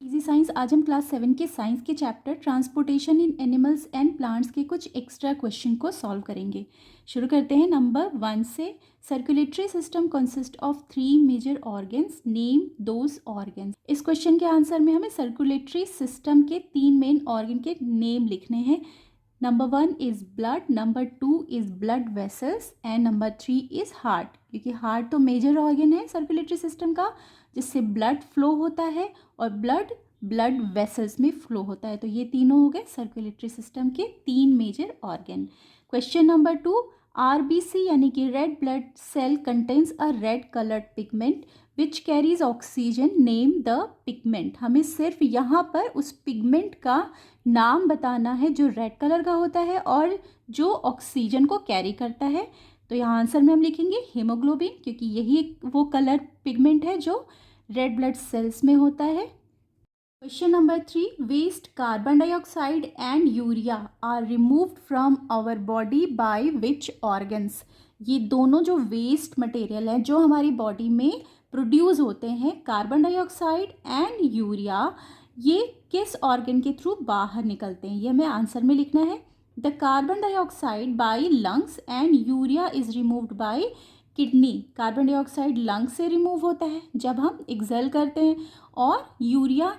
Easy science. आज हम class 7 के साइंस के chapter transportation in animals and plants के कुछ एक्स्ट्रा क्वेश्चन को सॉल्व करेंगे। शुरू करते हैं नंबर 1 से। Circulatory system consist of 3 major organs, name those organs. इस क्वेश्चन के आंसर में हमें सर्कुलेटरी सिस्टम के 3 मेन ऑर्गन के नेम लिखने हैं। Number 1 is blood, number 2 is blood vessels and number 3 is heart. क्योंकि हार्ट तो मेजर ऑर्गन है सर्कुलेटरी सिस्टम का, जिससे ब्लड फ्लो होता है और ब्लड वेसल्स में फ्लो होता है। तो ये तीनों हो गए सर्कुलेटरी सिस्टम के 3 major organ. Question number 2, RBC यानी कि red blood cell contains a red coloured pigment which carries oxygen, name the pigment. हमें सिर्फ यहाँ पर उस पिगमेंट का नाम बताना है जो रेड कलर का होता है और जो ऑक्सीजन को कैरी करता है। तो यहाँ आंसर में हम लिखेंगे हीमोग्लोबिन, क्योंकि यही वो कलर पिगमेंट है जो रेड ब्लड सेल्स में होता है। Question number 3, waste carbon dioxide and urea are removed from our body by which organs. ये दोनों जो वेस्ट मटेरियल हैं जो हमारी बॉडी में प्रोड्यूस होते हैं, कार्बन डाइऑक्साइड एंड यूरिया, ये किस ऑर्गन के थ्रू बाहर निकलते हैं, ये हमें आंसर में लिखना है। The carbon dioxide by lungs and urea is removed by kidney. Carbon dioxide lungs से रिमूव होता है जब हम एक्सहेल करते हैं, और urea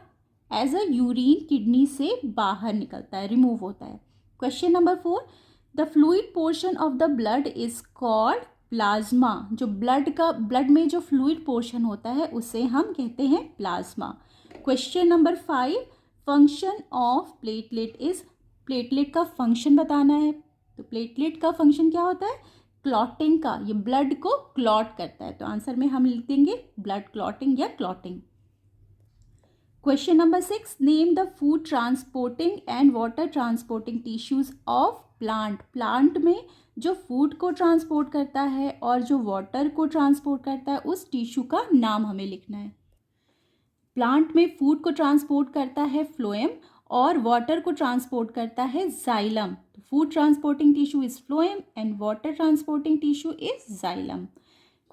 as a urine kidney से बाहर निकलता है, रिमूव होता है। Question number 4, the fluid portion of the blood is called plasma. जो ब्लड में जो फ्लूइड पोर्शन होता है उसे हम कहते हैं plasma. Question number 5, function of platelet is. Platelet का फंक्शन बताना है। तो प्लेटलेट का फंक्शन क्या होता है? क्लॉटिंग का। ये ब्लड को क्लॉट करता है, तो आंसर में हम लिख देंगे ब्लड क्लॉटिंग या clotting. Question number 6, name the food transporting and water transporting tissues of plant. Plant में जो फूड को ट्रांसपोर्ट करता है और जो वाटर को ट्रांसपोर्ट करता है, उस टिश्यू का नाम हमें लिखना है। प्लांट में फूड को ट्रांसपोर्ट करता है फ्लोएम और वाटर को ट्रांसपोर्ट करता है जाइलम। तो food transporting tissue is phloem and water transporting tissue is xylem.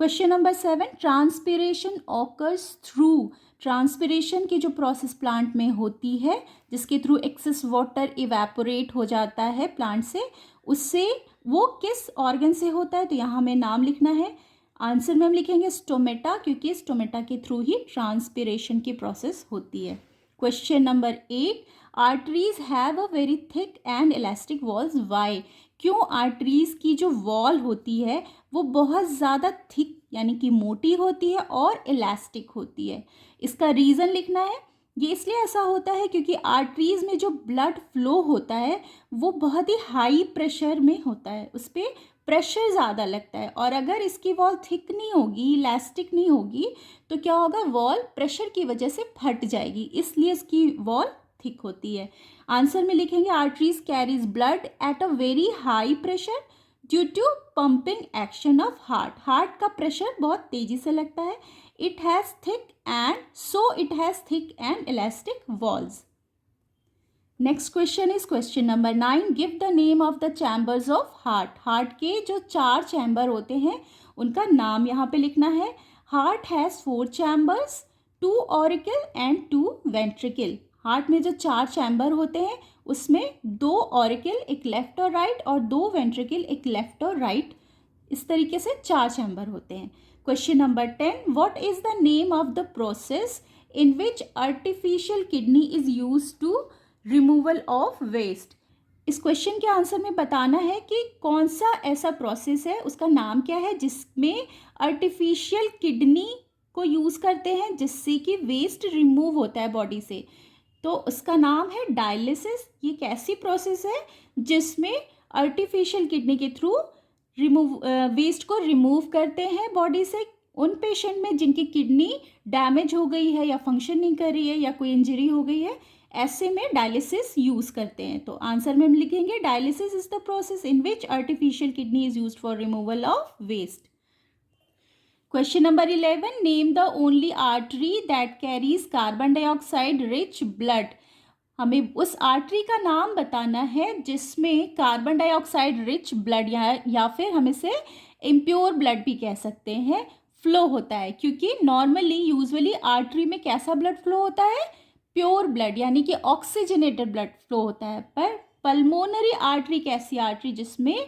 Question number 7, transpiration occurs through. Transpiration की जो प्रोसेस प्लांट में होती है, जिसके थ्रू एक्सेस वाटर इवेपोरेट हो जाता है प्लांट से, उससे वो किस ऑर्गन से होता है? तो यहाँ हमें नाम लिखना है। आंसर में हम लिखेंगे स्टोमेटा, क्योंकि स्टोमेटा के थ्रू ही ट्रांसपिरेशन की प्रोसेस होती है। Question number 8, arteries have a very thick and elastic walls, why. क्यों आर्टरीज की जो वॉल होती है वो बहुत ज़्यादा थिक यानी कि मोटी होती है और इलास्टिक होती है? इसका रीज़न लिखना है। ये इसलिए ऐसा होता है क्योंकि आर्टरीज में जो ब्लड फ्लो होता है वो बहुत ही हाई प्रेशर में होता है, उस पर प्रेशर ज़्यादा लगता है, और अगर इसकी वॉल थिक नहीं होगी, इलास्टिक नहीं होगी, तो क्या होगा? वॉल प्रेशर की वजह से फट जाएगी, इसलिए इसकी वॉल थिक होती है। आंसर में लिखेंगे arteries carries blood at a very high pressure due to pumping action of heart. Heart का प्रेशर बहुत तेजी से लगता है। It has thick and elastic walls. Next question is question number 9, give the name of the chambers of heart. Heart के जो 4 chamber होते हैं उनका नाम यहाँ पे लिखना है। Heart has 4 chambers, 2 auricle and 2 ventricle. Heart में जो 4 चैम्बर होते हैं उसमें 2 ऑरिकल, एक लेफ्ट और राइट, और 2 वेंट्रिकल, एक लेफ्ट और राइट। इस तरीके से 4 चैम्बर होते हैं। Question number 10, what is the name of the process in which artificial kidney is use to removal of waste. इस क्वेश्चन के आंसर में बताना है कि कौन सा ऐसा प्रोसेस है, उसका नाम क्या है, जिसमें आर्टिफिशियल किडनी को यूज़ करते हैं जिससे कि वेस्ट रिमूव होता है बॉडी से। तो उसका नाम है डायलिसिस। ये एक ऐसी प्रोसेस है जिसमें आर्टिफिशियल किडनी के थ्रू वेस्ट को रिमूव करते हैं बॉडी से। उन पेशेंट में जिनकी किडनी डैमेज हो गई है या फंक्शन नहीं कर रही है या कोई इंजरी हो गई है, ऐसे में डायलिसिस यूज़ करते हैं। तो आंसर में हम लिखेंगे dialysis is the process in which artificial kidney is used for removal of waste. Question number 11, name the only artery that carries carbon dioxide rich blood. हमें उस आर्टरी का नाम बताना है जिसमें कार्बन डाइऑक्साइड रिच ब्लड या फिर हम इसे इम्प्योर ब्लड भी कह सकते हैं, फ्लो होता है। क्योंकि नॉर्मली यूजुअली आर्टरी में कैसा ब्लड फ्लो होता है? प्योर ब्लड यानी कि ऑक्सीजनेटेड ब्लड फ्लो होता है। पर पल्मोनरी आर्टरी एक ऐसी आर्टरी जिसमें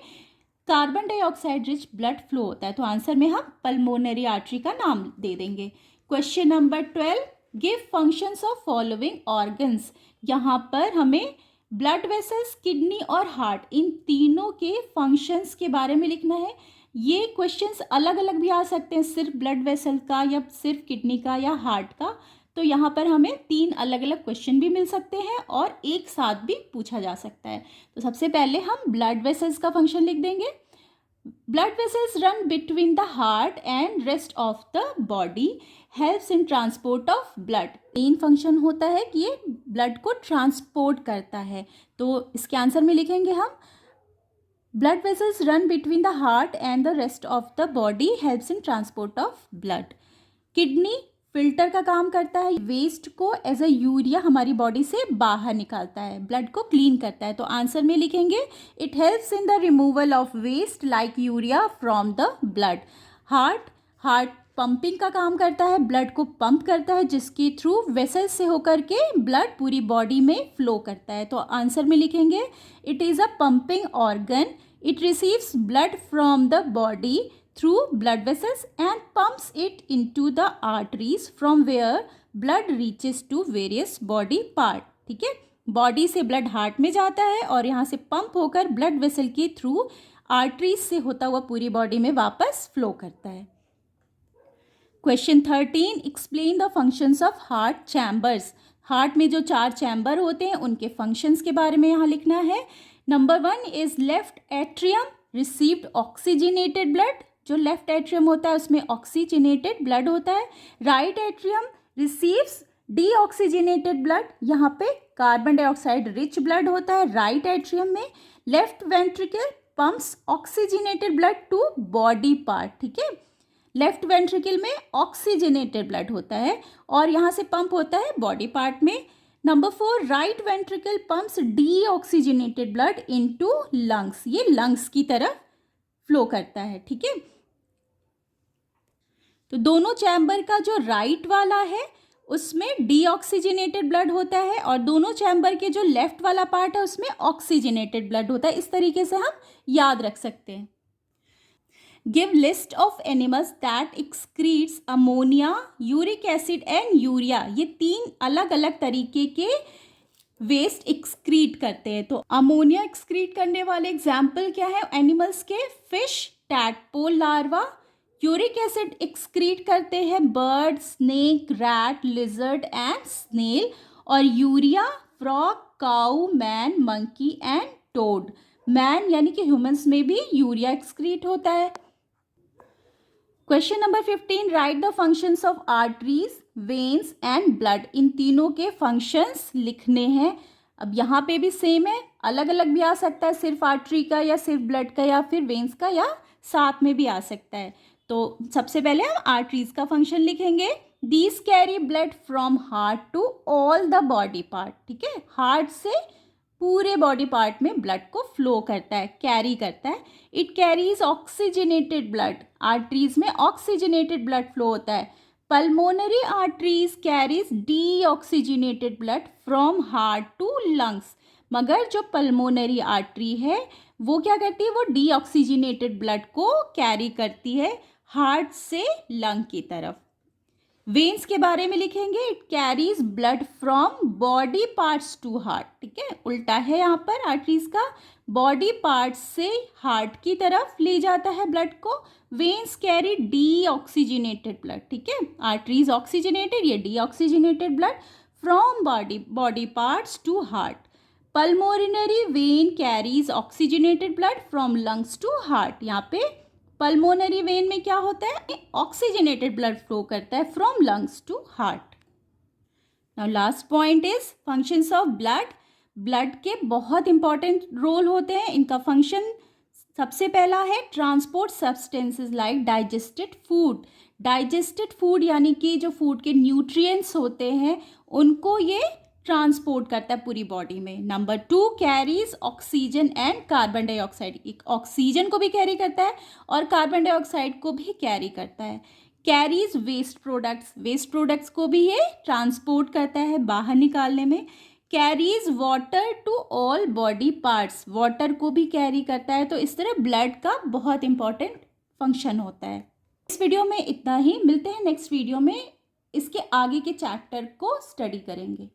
carbon dioxide rich blood flow होता है। तो आंसर में हम पल्मोनरी आर्टरी का नाम दे देंगे। Question number 12, give functions of following organs. यहाँ पर हमें ब्लड वेसल्स, किडनी और हार्ट, इन तीनों के फंक्शंस के बारे में लिखना है। ये क्वेश्चंस अलग अलग भी आ सकते हैं, सिर्फ ब्लड वेसल का या सिर्फ किडनी का या हार्ट का। तो यहाँ पर हमें 3 अलग अलग क्वेश्चन भी मिल सकते हैं और एक साथ भी पूछा जा सकता है। तो सबसे पहले हम ब्लड वेसल्स का फंक्शन लिख देंगे। Blood vessels run between the heart and rest of the body, helps in transport of blood. Main function होता है कि ये ब्लड को ट्रांसपोर्ट करता है। तो इसके आंसर में लिखेंगे हम blood vessels run between the heart and the rest of the body, helps in transport of blood. Kidney filter का काम करता है, वेस्ट को एज अ यूरिया हमारी बॉडी से बाहर निकालता है, ब्लड को क्लीन करता है। तो आंसर में लिखेंगे it helps in the removal of waste like urea from the blood. Heart pumping का काम करता है, ब्लड को पंप करता है, जिसके थ्रू वेसल से होकर के ब्लड पूरी बॉडी में फ्लो करता है। तो आंसर में लिखेंगे it is a pumping organ, it receives blood from the body through blood vessels and pumps it into the arteries from where blood reaches to various body part। ठीक है, body से blood heart में जाता है और यहाँ से pump होकर ब्लड वेसल के थ्रू आर्टरीज से होता हुआ पूरी बॉडी में वापस फ्लो करता है। Question 13, explain the functions of heart chambers. Heart में जो 4 चैम्बर होते हैं उनके फंक्शंस के बारे में यहाँ लिखना है। Number 1 is left atrium received oxygenated blood. जो लेफ्ट एट्रियम होता है उसमें ऑक्सीजनेटेड ब्लड होता है। Right atrium receives deoxygenated blood, यहाँ पे कार्बन डाइऑक्साइड रिच ब्लड होता है राइट एट्रियम में। Left ventricle pumps oxygenated blood to body part. ठीक है, लेफ्ट वेंट्रिकल में ऑक्सीजनेटेड ब्लड होता है और यहाँ से पंप होता है बॉडी पार्ट में। Number 4, right ventricle pumps deoxygenated blood into lungs, ये लंग्स की तरफ फ्लो करता है। ठीक है, तो दोनों चैम्बर का जो राइट वाला है उसमें डीऑक्सीजनेटेड ब्लड होता है और दोनों चैम्बर के जो लेफ्ट वाला पार्ट है उसमें ऑक्सीजनेटेड ब्लड होता है। इस तरीके से हम याद रख सकते हैं। Give list of animals that excretes ammonia, uric acid and urea. ये 3 अलग अलग तरीके के वेस्ट एक्सक्रीट करते हैं। तो अमोनिया एक्सक्रीट करने वाले एग्जाम्पल क्या है एनिमल्स के? Fish, tadpole larva. Uric acid excrete करते हैं bird, snake, rat, lizard and snail. और urea frog, cow, man, monkey and toad. Man यानी कि ह्यूमंस में भी यूरिया एक्सक्रीट होता है। Question number 15, right the functions of arteries, veins and blood. इन तीनों के फंक्शंस लिखने हैं। अब यहाँ पे भी सेम है, अलग अलग भी आ सकता है, सिर्फ आर्टरी का या सिर्फ ब्लड का या फिर वेन्स का या साथ में भी आ सकता है। तो सबसे पहले हम आर्टरीज का फंक्शन लिखेंगे। These carry blood from heart to all the body part. ठीक है, हार्ट से पूरे बॉडी पार्ट में ब्लड को फ्लो करता है, कैरी करता है। It carries oxygenated blood, arteries में ऑक्सीजनेटेड ब्लड फ्लो होता है। Pulmonary arteries carries deoxygenated blood from heart to lungs. मगर जो पल्मोनरी आर्टरी है वो क्या करती है? वो डीऑक्सीजनेटेड ब्लड को कैरी करती है हार्ट से लंग की तरफ। वेन्स के बारे में लिखेंगे, it carries blood from body parts to heart. ठीक है, उल्टा है यहाँ पर आर्टरीज का, बॉडी पार्ट्स से हार्ट की तरफ ले जाता है ब्लड को। Veins carry deoxygenated blood. ठीक है, आर्टरीज ऑक्सीजनेटेड, ये deoxygenated blood from body parts to heart. Pulmonary vein carries oxygenated blood from lungs to heart. यहाँ पे पल्मोनरी वेन में क्या होता है? ऑक्सीजनेटेड ब्लड फ्लो करता है from lungs to heart. Now last point is functions of blood. Blood के बहुत इंपॉर्टेंट रोल होते हैं। इनका फंक्शन सबसे पहला है transport substances like digested food. Digested food यानी कि जो फूड के न्यूट्रिएंट्स होते हैं उनको ये ट्रांसपोर्ट करता है पूरी बॉडी में। Number 2, carries oxygen and carbon dioxide. Oxygen को भी कैरी करता है और कार्बन डाइऑक्साइड को भी कैरी करता है। कैरीज वेस्ट प्रोडक्ट्स को भी ये ट्रांसपोर्ट करता है बाहर निकालने में। Carries water to all body parts, water को भी कैरी करता है। तो इस तरह ब्लड का बहुत इंपॉर्टेंट फंक्शन होता है। इस वीडियो में इतना ही, मिलते हैं नेक्स्ट वीडियो में, इसके आगे के चैप्टर को स्टडी करेंगे।